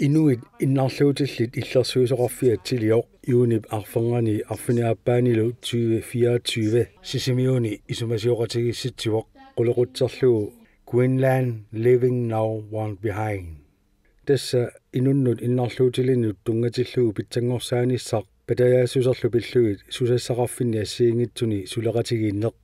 Inuit innarluutillit illersuusoqarfiat tilioq iunip arfangani arfiniappaanilu 2024 sisimiuni isumasioqatigissitsuoq qulequtserlugu Greenland living now one behind tassa inunnut innarluutilinut tungatillugu pitsanngorsaanissaq patayaasusarlu pilluit susassaqarfinni assiingitsuni suleqatigiinneq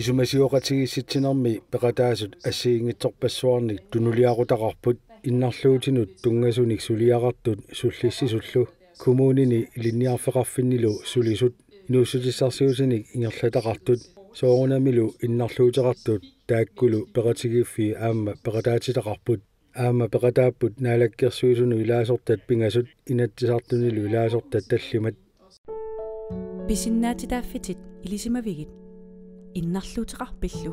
Isumasioqatigissitsinarmi peqataasut assiingitsorpassuarnik tunuliaqutaqarput innarluutinut tungasunik suliaqartut sullissisullу kommunini linniarfeqarfinnilu sulisut inuussutissarsiutinik ingerlataqartut soorunamilu innarluuteqartut taakkulu peqatigiffi aamma peqataatitaqarput aamma peqataapput naalakkersuisunu ilaasortat pingasut inattisartunilu ilaasortat tallimat pisinnaatitaafitit ilisimavigit innarluuteqarpillu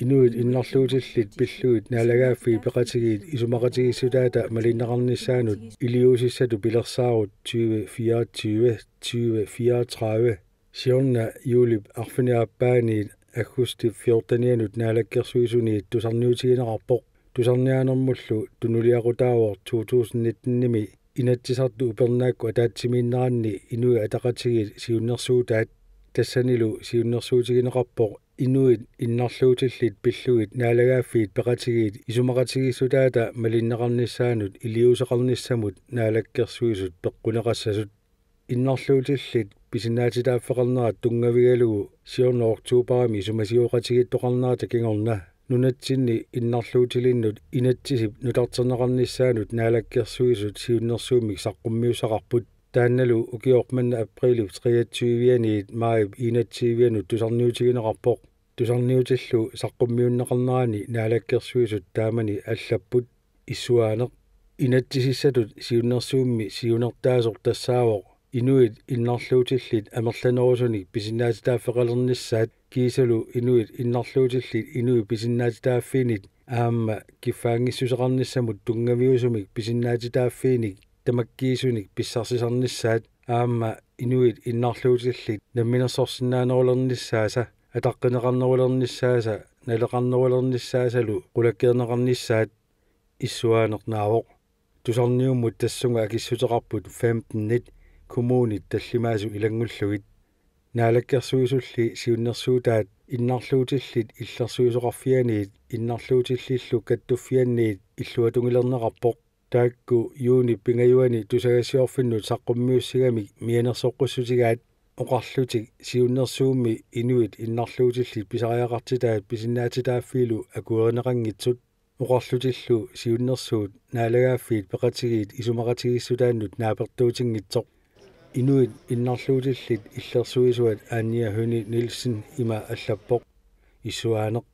inuit innarluutillit pilluit naalagaaffi peqatigiit isumaqatigissutaata malinnaqarnissaanut iliusissatu pilersaarut 2024 siorna julip arfiniappaaniit aggusti 14 naalakkersuisuniit tusarniutigineqarpoq tusarniaanermullu tunuliaqutaawor 2019-nimi inattisartu upernaakku ataatsimiinneranni inui ataqatigiit siunnersuutaat tassanilu siunnersuutigineqarpoq inuit innarluutillit pilluit naalagaaffiit peqatigiit isumaqatigissutaata malinnaqarnissaanut iliuseqarnissamut naalakkersuisut peqquneqassasut innarluutillit pisinaatitaaffeqarnerat tungavigalugu siorna oktuuparami isumasioqatigittoqarnerata kingorna nunatsinni innarluutilinnut inattisip nutarterneqarnissaanut naalakkersuisut siunnersuumik saqqummiussaqarput taannalu ukiormanna aprili 23-niit maayip iinatsiivianut tusarniutigineqarpoq tusarniutillu saqqummiunneqarnerani naalakkersuisut taamani allapput issuaaneq inattisissatut siunnersuummi siunertaasoq tassaavoq inuit innarluutillit amerlanerusunik pisinaatitaaffeqalernissaat kiisalu inuit innarluutillit inui pisinaatitaaffiinit aamma kiffaangissuseqarnissamut tungaviusumik pisinaatitaaffiinik tamakkiisunik pissarsisarnissaat aamma inuit innarluutillit namminersorsinnaanerulernissaasa ataqqeneqarnerulernissaasa naleqarnerulerniссаасалу qulakkiерneqarnissaat issуаанернаавоq tusarniummut tassunga akissuteqarput 15-nit kommunit tallimaasu ilangulluit naalakkersuisulli siunnersuutaat innarluutillit illersuisoqarfianiit innarluutillillu kattuffianniit illuatungilerneqarpoq taakku juuni pingajuani tusagasiorfinnut saqqummiussigamik mianersoqqussutigaat oqarlutik siunnersuummi inuit innarluutillit pisariaqartitaat pisinnaatitaaffiilu akuerineqanngitsut oqarlutillu siunnersuut naalagaaffiit peqatigiit isumaqatigissutaannut naapertuutiнгитсоq inuit innarluutillit illersuisuat Anja Høni Nielsen ima allappoq issuaaneq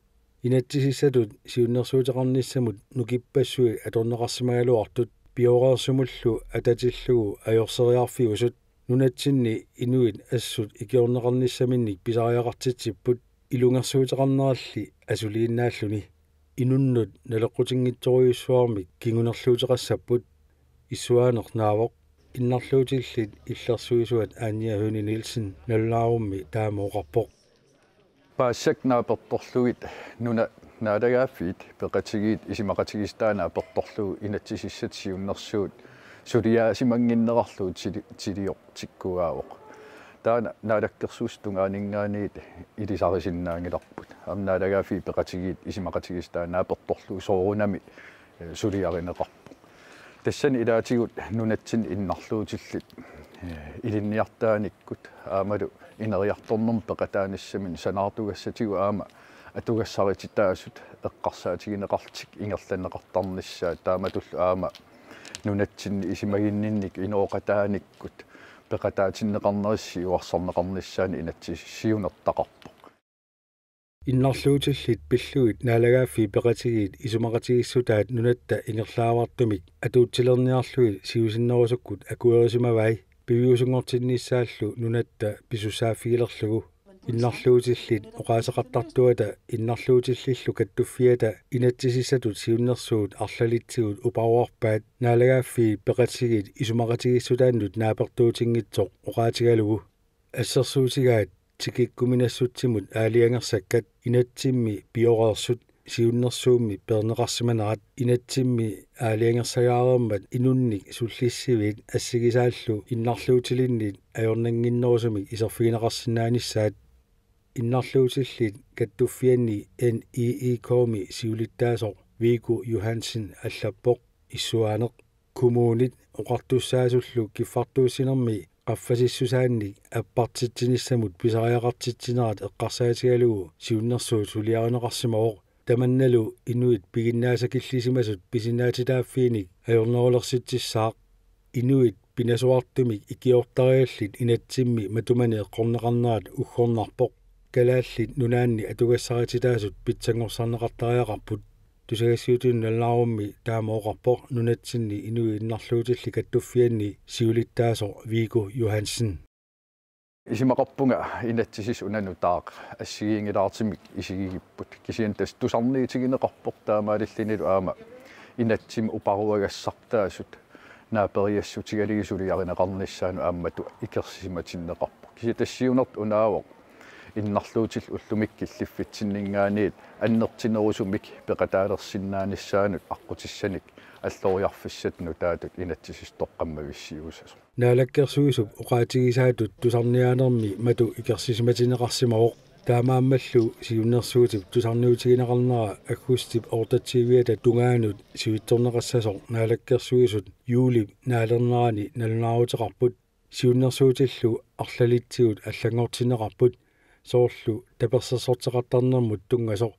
inattisissatut siunnersuuteqarnissamut nukippassuit atorneqarsimagaluartut pioreersumullu atatillugu ajorseriarfiusut nunatsinni inuit assut ikiorneqarnissaminnik pisariaqartitsipput ilungersuuteqarneralli asuliinnaalluni inunnut naleqqutinngitsoruyussuarmik kingunerluuteqassapput issuaanernaavoq innarluutillit illersuisuat Anja Høni Nielsen nallaarummi taamooqarpoq paasak naapertorlugit nuna naalagaaffiit peqatigiit isimaqatigistaana apertorlugu inatsisissat siunnersuut suliaasimanginneqarlugu tilioq tikkugaavoq taana naalakkersuustungaaninggaaniit ilisarisinnaangilarput amnaalagaaffi peqatigiit isimaqatigistaana apertorlugu soorunami suliarineqarpu тассани илаатигут нунатсин иннарлуутилlit илинниартааниккут аамалу инериарторнэрм пеқатааниссамин санаартугассатигу аама атугассарититаасут эққарсаатигинеқартик ингерланеқартарниссаа тааматуллу аама нунатсинни исимагиннинник инооқатааниккут пеқатаатиннеқарнерисси уарсарнеқарниссаани инатсиссиунертақарпоқ innarluutillit pilluit naalagaaffi peqatigiit isumaqatigissutaat nunatta ingerlaavартумик atuutsilerniarluit siusinnerusukkut akuerisimavai Piviusungortinnisaallu nunatta pisusaafiilerlugu innarluutillit oqaasaqartartuata innarluutillillu kattuffiata inatsisissatut siunnersuut arlalitsiguut uparuarpaat naalagaaffii peqatigit isumaqatigissutaannut naapertuutingitsoq oqaatigalugu assersuutigaat tikikkuminassutsimut aaliangersakkat inatsimmi pioreersut siunnersuummi perneqarsimanerat inatsimmi aaliangersagaareermat inunnik sullissiviit assigisaallu innarluutilinnit ajornanginnerusumik iserfiineqarsinaanissaat innarluutillit kattuffianni NEE-koomi siulittaasoq Viggo Johansen allappoq issuaaneq kommunit oqartussaasullu kiffartuussinermi qaffasissusaannik appartittinissamut pisariaqartittinerat eqqarsaatigalugu siunnersuut suliaruneqarsimaroq tamannalu inuit piginnaasakillisimasut pisinaatitaaffiinik ajornerulersittissaaq inuit pinasuartumik ikiortariallit inatsimmi matumani eqqorneqarnerat uggornarpoq kalaallit nunaanni atugassaritidaasut pitsangorsarneqartariaqarput tusagassiutun nallаарummi taamooqarpoq nunatsinni inui innarluutilli kattuffianni siulittaasoq Viggo Johansen Isimaqarpunga inatsisis unanutaaq assigiingilaartimik isigigipput kisiantas tusarniitigineqarpoq taamaalillinilu aama inatsim uparuagassartaasut naaperiassutigaligisuliarineqarnissaanu aammatu ikersisimatineqarpoq kisitassiunert unaawoq innarluutil ullumikkilliffitsinningaaniit annertinerusumik peqataalersinnaanissaanut aqutissanik аллориарфиссатну таатут инатсисис тоққаммависсиусас наалаккерсуисуп оqaатигисаатут тусарниаанерми мату икерсисиматинеқарсимаоқ таамааммаллу сиуннерсуутип тусарниутигинеқарнера аггустип ортатсивиата тунгаанут сивитторнеқассасоқ наалаккерсуисут юулип наалернерани налунаарутеқарпут сиуннерсуутиллу арлалитсигут аллангортинеқарпут соорлу таперсерсортеқартарнермут тунгасоқ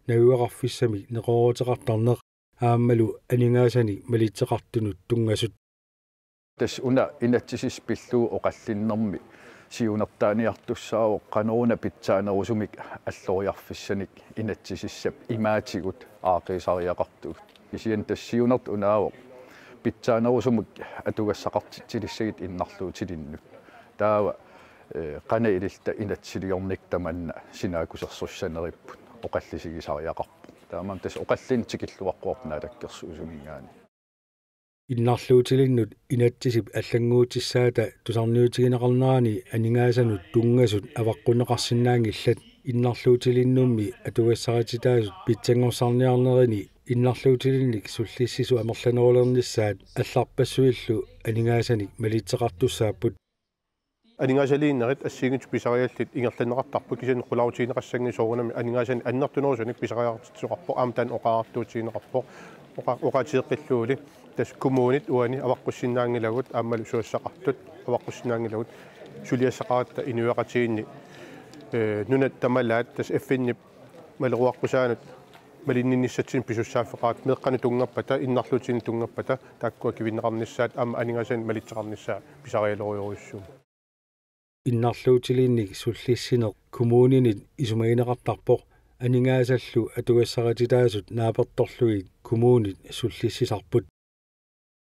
нагуақарфиссами неқорутеқартарнеқ ааммалу анингаасани малитсеқартунут тунгасут тас уна инатсисис пиллуу оқаллиннэрми сиунертааниартуссаавоқ қанууна питсаанерусумик аллориарфиссаник инатсисиссап имаатигут аақисариақартугут кисиан тассиунерт унаавоқ питсаанерусумик атугассақартитсилиссагит иннарлуутилиннут таава қана илилта инатсилиорник таманна синаакусерсуссанериппут оқаллисигисариақарпу таамам тас оқаллинтикиллуаққуарнаалаккерсуусумингаани иннарлуутилиннут инатсисип аллангуутиссаата тусарниутигинеқарнерани анингаасанут тунгасут аваққунеқарсинаангиллат иннарлуутилиннумми атугассарититаасут питсангорсарниарнерини иннарлуутилинник суллиссису амерланерулернissaат алларпассуиллу анингаасаник малитсеқартуссааппут анингаасалииннерит ассигит писариаллит ингерланеқартарпу кисани қулаутигинеқассагни соорунами анингаасани аннертунерусаник писариартитсоқарпо аамтан оқаартуутигинеқарпо оқаатиеққиллуули тас коммунит уани аваққуссиннаангилагут ааммалу суассақартут аваққуссиннаангилагут сулиассақаратта инуяқатиинни нунат тамалаат тас эффиннип малеруаққусаанут малиннинниссатсин писуссааффеқаат меққани тунгаппата иннарлуутини тунгаппата тааккуа кивиннеқарниссаат аама анингаасани малитсеқарниссаа писариалориоруссуу иннарлуутилинник суллиссинеқ коммунинит исумагинеқартарпоқ анингаасаллу атугассарититаасут нааперторлугит коммунит суллиссисарпут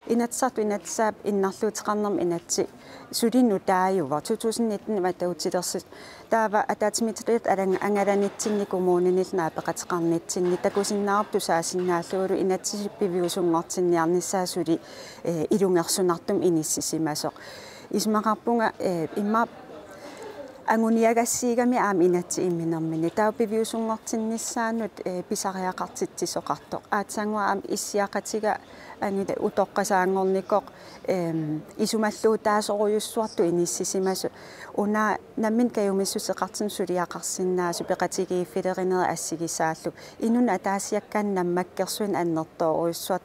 Inatsat inatsab innarluutiqarnermi inatsi sulinu taayuva 2019 matautilersit taava atatsimitriat alanga angalanitsinni kommuninilnaa peqatiqarnitsinni takusinnaartu saasinnaallugulu inatsisippiviusungortinniarnissaasuli ilungersunartum inissisimasoq ismaqarpunga imma anguniagassiigami aam inatsi imminermini tauppiviusungortinnissaanut pisariaqartitsisoqartoq aatsangua aam issiaqatiga anida utoqqasaangornikoq isumalluutaasoruyussuartu inissisimasu una nammin kayumissuseqartin suliaqarsinnaasu peqatigiiffilerinera assigisaallu inun ataasiakkaan nammakkersuin annertooruyussuar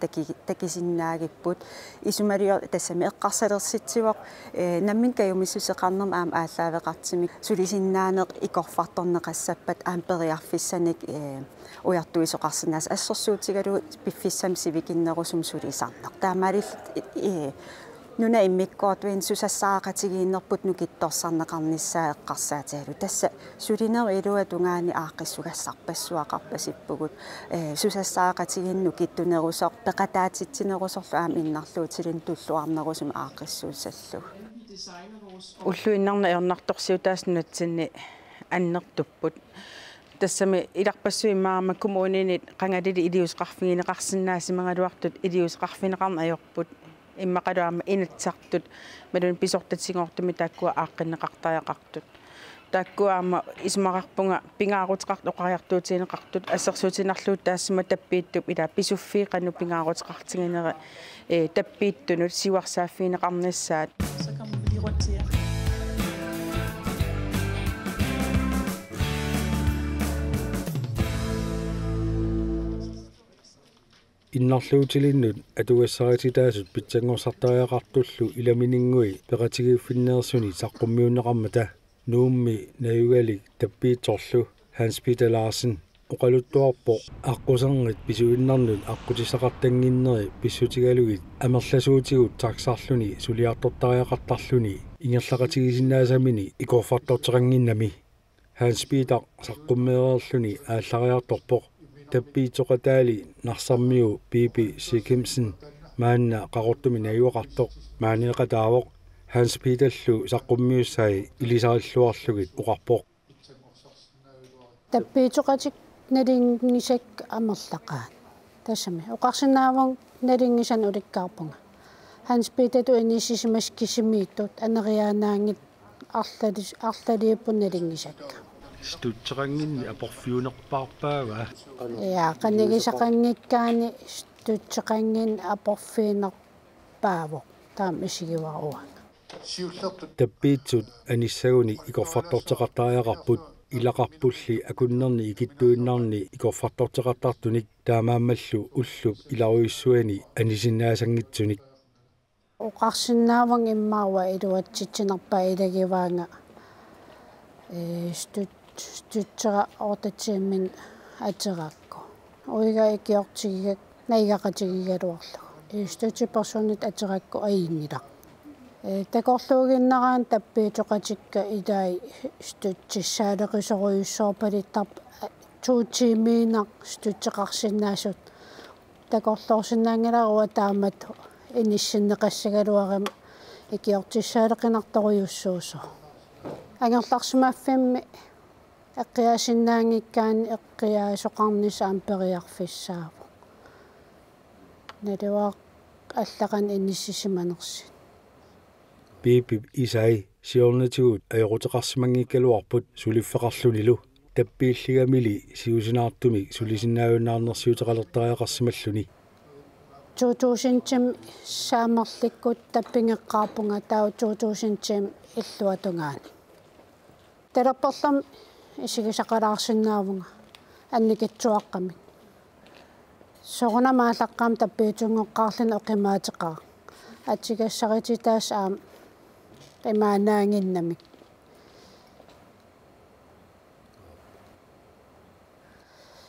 takisinnaagipпут isumalio tassami eqqarsalersitsivoq nammin kayumissuseqarnerma aam ааllaавеqartimi sulisinnaanеq ikorfartorneqassappat aamperiarfissanik ujartuisoqarsinnaas assersuutigalu piffissam sivikinnerusum sulisarneq taamaalil nuna immikkoortuin susassaaqatigiinnerput nukittorsarneqarnissaa eqqarsaatigalu tassa sulineru ilua tungaani aaqissugassarpassuaqarpasippugut susassaaqatigiinnu kittunerusoq peqataatitsinerusorlu aam innarluutilin tulluarnerusum aaqissuussallu уллуиннарна ернарторсиутааснатсинни аннертуппут тассами иларпассуиммаарма коммуунинит qangalili илиусqarfigineqarsinnaasimangaluartut илиусqarfineqarna ajorput иммақалуарма инатсартут малун писортатсигоортуми тааккуа ааққиннеқартаяқартут тааккуаама исмақарпунга пингаарутеқарт оқариартуутинеқартут ассерсуутинарлуут таассама таппииттуп ила писуффииқанну пингаарутеқартигинера таппииттунут сиуарсааффинеқарниссаат иннарлуутилиннут атугассарититаасут питсангорсартариақартуллу иламинингуи пеқатигиуффиннеерсуни саққуммиуннеқармата нуумми наюгалик таппиитсорлу Hans Peter Larsen оқалуттуарпо аққусарнит писуиннарнут аққутисақартангиннери писсутигалугит амерласуутигут таксарлуни сулиартортариақартарлуни ингерлақатигисиннаасамини икорфартортеқангиннами Hans Peter саққуммеерерлуни ааллариарторпоқ таппиитсоқатаали нарсармиу Bibi Sikimsen маанна қақортуми наюақартоқ маанеқатаавоқ Hans Peterлу саққуммиуссаи илисариллуарлугит уқарпоқ таппиитсоқатик налингисак амерлақаат тассами оқарсинааван налингисан уликкаарпунга Hans Peter ту инисисимас кисимииттут анериаанаангит арлалииппун налингисакка стутсеқангинни апорфиунерпаарпаава я канигисақангиккаани стутсеқангин апорфиинерпааво таам исигиваруа таппиитсут аниссагуни икорфартортеқартариақарпут илақарпулли акуннерни икиттуиннарни икорфартортеқартартуник таамааммаллу уллуп иларуиссуани анисиннаасангитсуник оқарсинааван иммаава илуатситсинерпаа илагиваанга стутсера ортатсииммин атераакку уига икиортигигак наигақатигигалуарлу стутсиперсонит атераакку аингила такорлуугиннараан таппиитоқатикка илаи стутсиссаалеқисоруйуссоорпалиттарп туутиимиинақ стутсеқарсинаасут такорлуорсинаангиларуа таамат иниссиннеқассагалуарам икиортиссаалеқинарторуйуссуусо ангерларсимааффимми эққиасиннаангиккаани эққиаасоқарнисаам периарфиссааву налуақ аллақан иниссисиманерси Bibi isai siornatiguut ajorutеқарсимангиккалуарпут сулиффеқарлунилу таппииллиgamili сиусинаартуми сулисиннаавинаарнерсиутеқалертариақарсималлуни 2000 саамерликкут таппингеққарпунга таа 2000 иллуатунгаани талерперлам исигисақалаарсинаавунга анникитсуаққами сорунамаалаққаам таппиутунгоққарлина оқимаатеқаа атсигассарититаас аам имаанаангиннами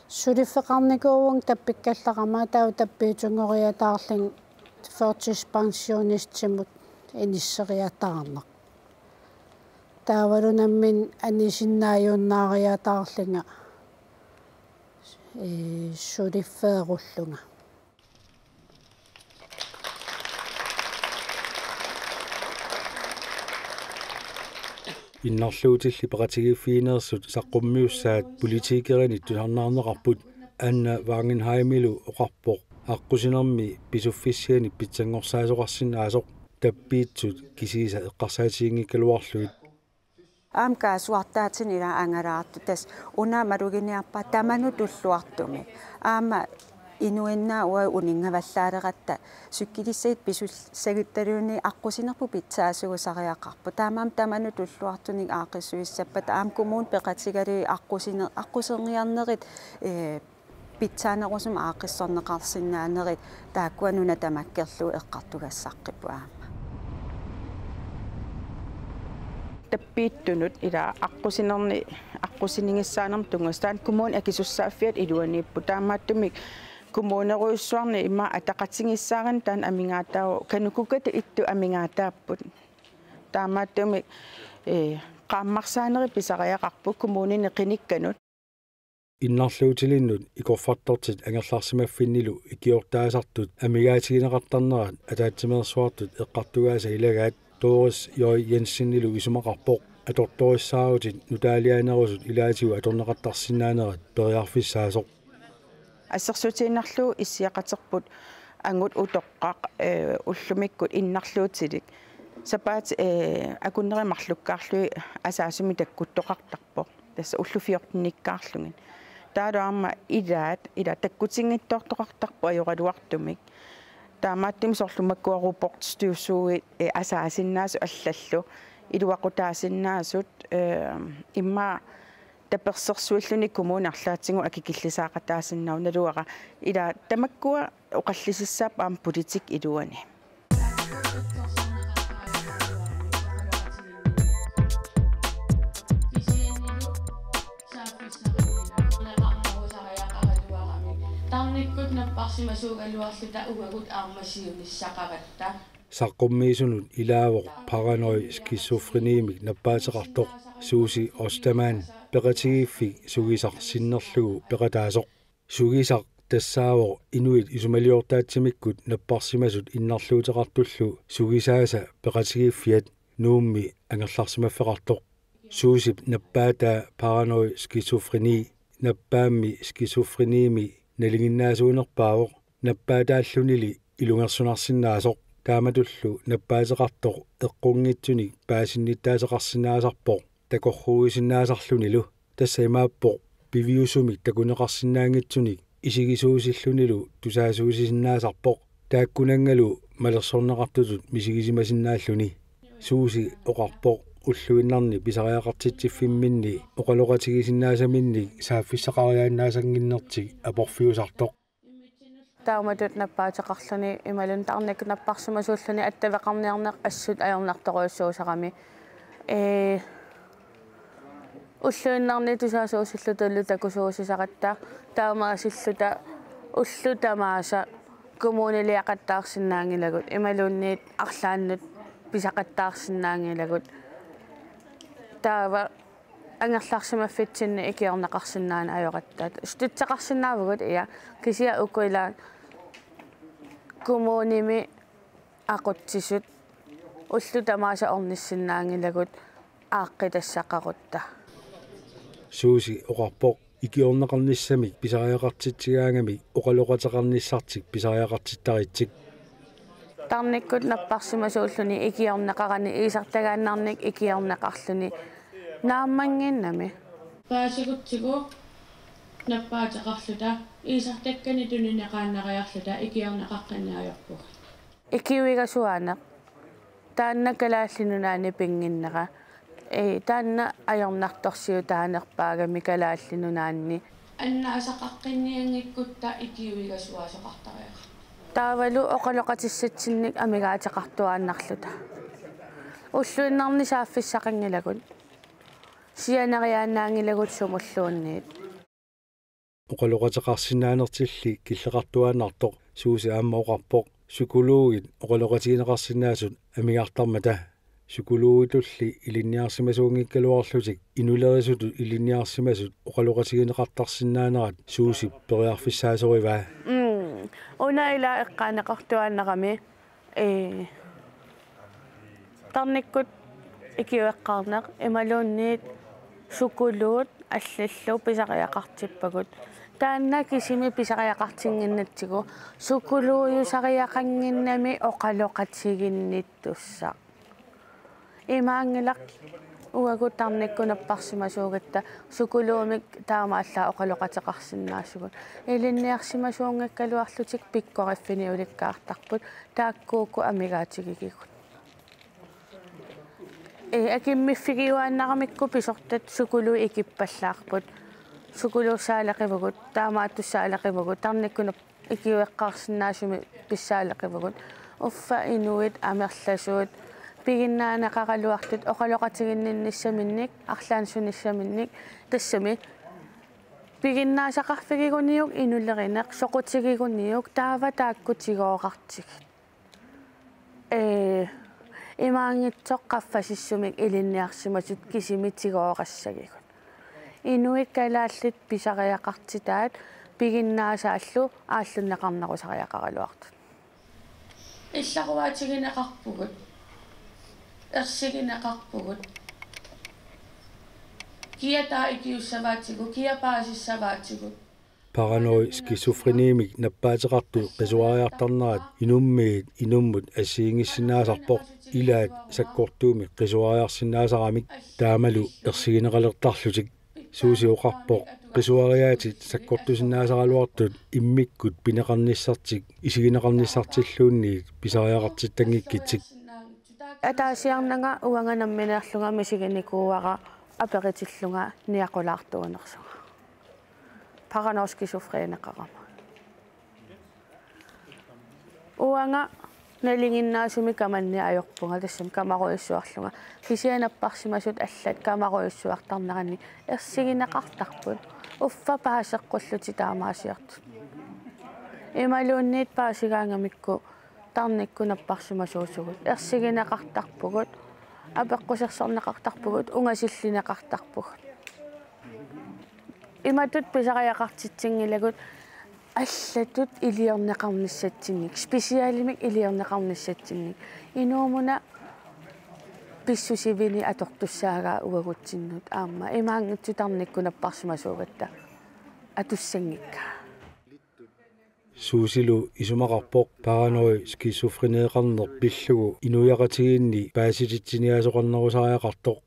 сулиффеқарникуувун таппиккаллақармаа таа таппиутунгориатаарлин фортис пансионистимут иниссериатаарнақ таавалунаммин анисиннааюннаариатаарлинга сулиффееруллунга иннарлуутилли пеқатигиуффиинерсут саққуммиуссаат политикерини тусарнаарнеқарпут анна ваангенхаймилу оқарпоқ аққусинерми писуффиссиани питсангорсаасоқарсинаасоқ таппиитсут кисиса эққарсаатигингиккалуарлуит аамка суартаатин ила ангалаарту тас уна малугиниарпа таману туллуартуми аама инуиннаа уа унингаваллаалератта суккилиссаит писуссагитталууни аққусинерпу питсаасугусариақарпу таамаам таману туллуартуник аақиссуиссаппат аам коммуун пеқатигалуи аққусерниарнерит питсаанерусум аақиссорнеқарсинаанерит тааккуануна тамаккерлуу эққартугассаққипу аама таппииттунут ила аққусинерни аққусинингиссаанерм тунгастаан коммуун акисуссааффиат илуанииппу таамааттумик коммуунеруйуссуарни има атақатсигиссааран таан амингаатаау канукуката итту амингаатааппут таамааттумик qaammarsaaneri pisariaqarpu kommunini qinikkanut иннарлуутилиннут икорфартортит ангерларсимаффиннилу икиортаасартут амигаатигинеқартарнерат атаатсимерсуартут эққартугааса илагаат Doris Joi Jensen isumaqarpoq atortorissaarutit nutaalianerusut ilaatigu atorneqattarsinaanerat periarfissaasoq ассерсуутииннарлуу иссиақатерпут ангут утоққақ уллумиккут иннарлуутилик сапаат акуннеримарлуккаарлуи асаасуми таккуттоқартарпо тасса уллуфиортниккаарлугин таалуарма ила таккутингиттоортоқартарпо ajorалуартумик таамааттими сорлумаккуарупортстиуссууи асаасиннаасу аллаллу илуақутаасиннаасут имма таперсерсуиллуни коммунарлаатсигу акикиллисаақатаасиннау налуара ила тамаккуа оқаллисиссаап аам политик илуани тарниккут наппарсимасуугалуарлута угагут аармасиунissaqaratта саққуммиисунут илаавоқ параной скизофрениимик наппаатеқартоқ сууси остамаан пеқатигиффи сугисақ синнерлугу пеқатаасоқ сугисақ тассаавоқ инуит исумалиортаатсимиккут наппарсимасут иннарлуутеқартуллу сугисааса пеқатигиффиат нуумми ангерларсимаффеқартоқ суусип наппаатаа параной скизофрени наппаамми скизофрениими налигиннаасуунерпаавоқ наппаатааллунили илунгерсунарсинаасоқ тааматуллу наппаатеқартоқ эққунгитсуник паасинниттаасеқарсинаасарпоқ такорруисиннаасарлунилу тассаимааппоқ пивиусумик такунеқарсинаангитсуник исигисуусиллунилу тусаасуусисиннаасарпоқ тааккунангалу малерсорнеқартутут мисигисимасиннааллуни сууси оқарпоқ уллуиннарни писариақартитсиффимминни оқалоқатигисиннаасаминни сааффиссақариааннаасангиннертик апорфиусартоқ тааматут наппаатеқарлуни ималун таарнак наппарсимасууллуни аттавеқарниарнеқ ассут аёрнарторуйссуусарами уллуиннарни тусаасуусиллутуллу такусуусисақаттаа таамаасиллута уллутамааса коммунилиақаттаарсинаангилагут ималуунниит арлааннут писақаттаарсинаангилагут таава ангерларсимаффитсинни икиорнеқарсинаана аёқаттаат стутсеқарсинаавгут ия кисиа укуила коммуними ақутсисут уллутамааса орниссинаангилагут ааққитассақарутта сууси оқарпоқ икиорнеқарниссамик писариақартитсигаангами оқалоқатеқарниссартик писариақартиттаритсик тарниккут наппарсимасууллуни икиорнеқарани иисартагааннарник икиорнеқарлуни нааммангиннами паасигутсигу наппаатеқарлута иисартаккани тунинеқааннариарлута икиорнеқаққинаajorпуг икиуигасуаанеқ таанна калааллинунаани пингиннера таанна аёрнарторсиу таанерпаагами калааллинунаанни анна асақаққинниангиккутта икиуигасуаасоқартариақ таавалу оқалоқатиссатсинник амигаатеқартуааннарлута уллуиннарни сааффиссақангилагут сианариаанаангилагут сумуллуунниит оқалоқатеқарсинаанертилли киллеқартуааннартоқ сууси аама оқарпоқ сукулуугит оқалоқатигинеқарсинаасут амигаартармата сукулууитулли илинниарсимасуунгиккалуарлутик инулерисуту илинниарсимасут оқалоқатигинеқартарсинаанерат сууси периарфиссаасориваа унаила эққаанеқартуааннерами тарниккут икиуэққарнеқ ималуунниит сукулуут аллиллу писариақартиппагут таанна кисими писариақартингиннатсигу сукулуuyусариақангиннами оқалоқатигинниттуссаа имаангилақ уагут тарникку наппарсимасуугатта сукулуумик таамааллаа оқалоқатеқарсиннаасугут илинниарсимасуунгаккалуарлутик пиккориффини уликкаартарпут тааккуукку амигаатигигигут акиммиффигиуааннарамикку писортат сукулу икиппаллаарпут сукулуусаалақивагут таамааттуссаалақивагут тарниккуна икиуэққарсинаасуми писсаалақивагут уффа инуит амерласуут пигиннаанақаралуартут оқалоқатигиннинниссаминник арлаансуниссаминник тассами пигиннаасақарфигигуниук инуллеринеқ соқутигигуниук таава тааккутигооқартиг имаангитсоққаффасиссумик илинниарсимасут кисимитигооқассагигут инуик калааллит писариақартитаат пигиннаасааллу ааллуннеқарнерусариақаралуартут илларуаатигинеқарпугут ersiginaqarpugut kiataa ikiussavaatigu kiapaasissavaatigut Paranoid skizofreniimik nappaatеqartu qisuariartarnerat inummiit inummut assiingissiнаасарпоq ilaat sakkortuumi qisuariarsinnaasaramik taamalu ersigineqalertarlutik suusiuqarpoq qisuariaatit sakkortusinnaasaraluartut immikkut pineqarnissartik isigineqarnissartilluunniit pisariaqartittangikkitsik атаасиарнага уанганамминеерлунга мисигиникууара аперитиллунга ниақулаартуунерсуга параноскисуфрeeneqarama уанга налингиннаасуми каманни аёрпунга тассам камаруйссуарлунга кисианаппарсимасут аллат камаруйссуартарнерани ерсигинеқартарпут уффа паасеққуллути таамаасиарту ималуунниит паасигаангамикку тарниккунаппарсимасуусугут ерсигинеқартарпугут апеққусерсорнеқартарпугут унгасиллинеқартарпугут иматут писариақартитсингилагут аллатут илиорнеқарниссатсинник специалимик илиорнеқарниссатсинник инуумуна писсусивини атортуссаагаа уагутсиннут аама имаангутсутарниккунаппарсимасуугатта атуссангикка suusilu isumaqarpoq paranoi skizofreneeqarner pillugu inuiaqatigiinni paasitittiniasoqarnerusariaqartoq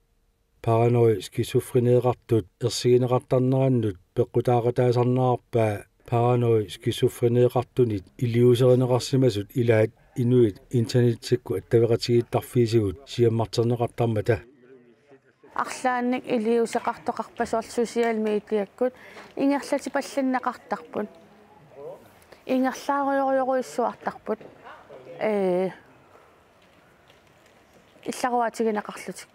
paranoi skizofreneeqartut ersigineqartarnerannut peqqutaaqataasarnaarpaa paranoi skizofreneeqartunit iliuserineqarsimasut ilaat inuit internetsikku attaveqatigiittarfiisigut siammarterneqartarmata арлаанник илиусеқартоқарпасуар социал медиаккут ингерлати палланнеқартарпут ингерлааруйоруйоруиссуартарпут илларуатигинеқарлутик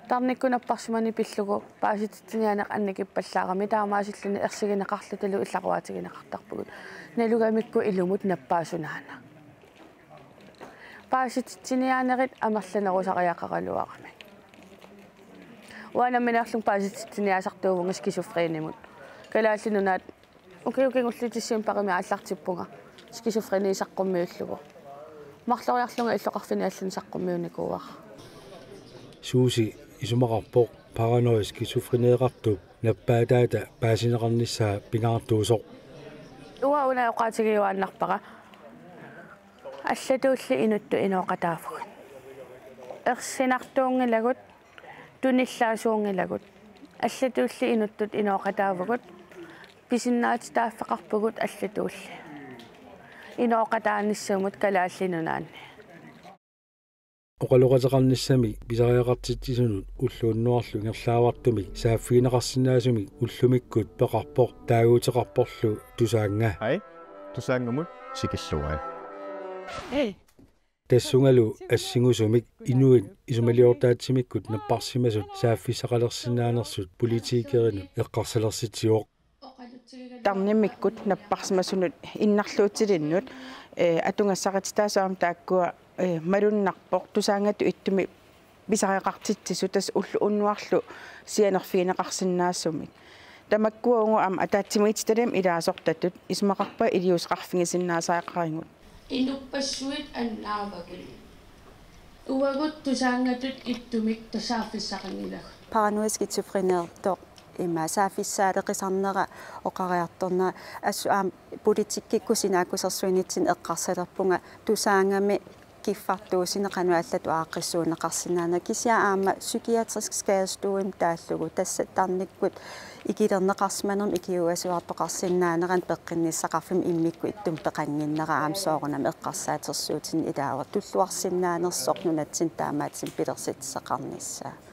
тарниккунаппарсимани пиллугу паасититсинианеқ анникиппаллаарами таамаасиллуни ерсигинеқарлуталу илларуатигинеқартарпугут налугамикку илумут наппаасунаана паасититсинианерит амерланерусариақаралуарами уанамминерлун паасититсиниасартуувнга скизофренимут калааллинунаат укиукингуллутиссиум парими ааллартиппунга скизофренисаққуммиуллугу марлориарлунга иллоқарфиниаллун саққуммиуникууар suusi isumaqarpoq paranoi skizofreneeqartup nappaataata paasineqarnissaa pingaartuusoq уауна оqaатигиуааннарпара аллатуулли инутту инооqataafugut ерсинартуунгилагут туниллаасуунгилагут аллатуулли инуттут инооqataavugут писиннаати тааффеқарпугут аллатуулли инооqataanissuumut калааллинунаанни oqaloqateqarnissami pisariaqartittisunut ulluunnuarlu ngerlaawартumi saaффигинеқарсинаасуми уллумиккут пеқарпоқ таагуутеқарпорлу тусаанга ай тусаангамут сикиллугаа тассунгалу ассигусумик инуит исумалиортаатсимиккут наппарсимасут сааффисақалерсинаанерсут политикерину эққарсалерситсиоқ тарниммиккут наппарсимасунут иннарлуутилиннут атунгассақатитаасаам тааккуа малуннарпоқ тусаангату иттуми писариақартитсису тас уллу уннуарлу сианерфиинеқарсинаассумик тамаккуаунгу ам атаатсимиититалем илаасортатут исмақарпа илиусқарфигисиннаасаақарингут инуппассуит аннаавагул уагут тусаангатут иттумик тасааффиссақангилагу параноид скизофренеэртоқ има саафиссаалеқисарнера оқариарторна ассуаам политиккиккусинааккусерсуинитсин эққарсалерпунга тусаангами киффартуусинеқану аллату ааққиссуунеқарсинаана кисиа аама psykiatrisk skadestuen тааллугу тассаттарниккут икилернеқарсиманерм икиуасуартоқарсинаанеран пеққинниссақарфим иммикку иттум пеқангиннера аам соорунам эққарсаатерсуутин илаава туллуарсинаанерсоқ нунатсин таамаатсин пилерситсеқарнissaa